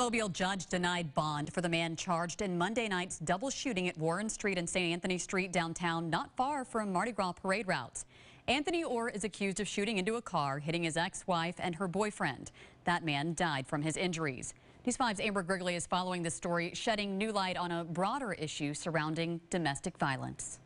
Mobile judge denied bond for the man charged in Monday night's double shooting at Warren Street and St. Anthony Street downtown, not far from Mardi Gras parade routes. Anthony Orr is accused of shooting into a car, hitting his ex-wife and her boyfriend. That man died from his injuries. News 5's Amber Grigley is following this story, shedding new light on a broader issue surrounding domestic violence.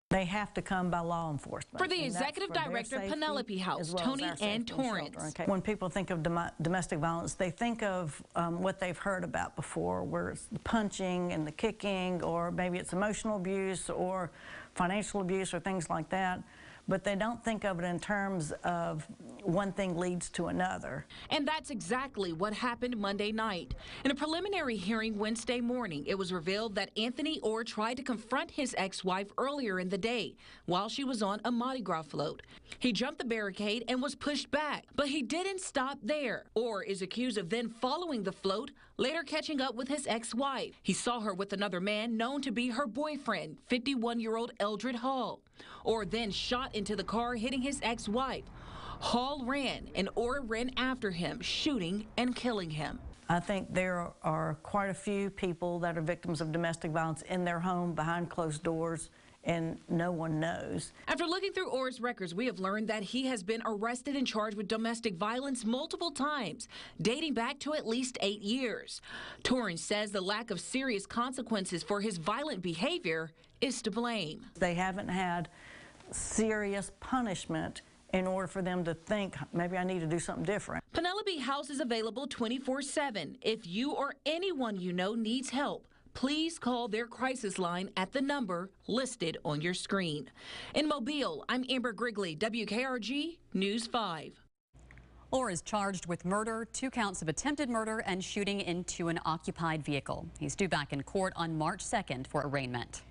They have to come by law enforcement. For the executive director of Penelope House, Tony and Torrance. Okay. When people think of domestic violence, they think of what they've heard about before, where it's the punching and the kicking, or maybe it's emotional abuse or financial abuse or things like that. But they don't think of it in terms of one thing leads to another. And that's exactly what happened Monday night. In a preliminary hearing Wednesday morning, it was revealed that Anthony Orr tried to confront his ex-wife earlier in the day while she was on a Mardi Gras float. He jumped the barricade and was pushed back, but he didn't stop there. Orr is accused of then following the float, later catching up with his ex-wife. He saw her with another man known to be her boyfriend, 51-year-old Eldred Hall. Orr then shot into the car, hitting his ex-wife. Hall ran, and Orr ran after him, shooting and killing him. I think there are quite a few people that are victims of domestic violence in their home behind closed doors, and no one knows. After looking through Orr's records, we have learned that he has been arrested and charged with domestic violence multiple times, dating back to at least 8 years. Torrance says the lack of serious consequences for his violent behavior is to blame. They haven't had serious punishment in order for them to think, maybe I need to do something different. Penelope House is available 24/7. If you or anyone you know needs help, please call their crisis line at the number listed on your screen. In Mobile, I'm Amber Grigley, WKRG News 5. Orr is charged with murder, 2 counts of attempted murder, and shooting into an occupied vehicle. He's due back in court on March 2nd for arraignment.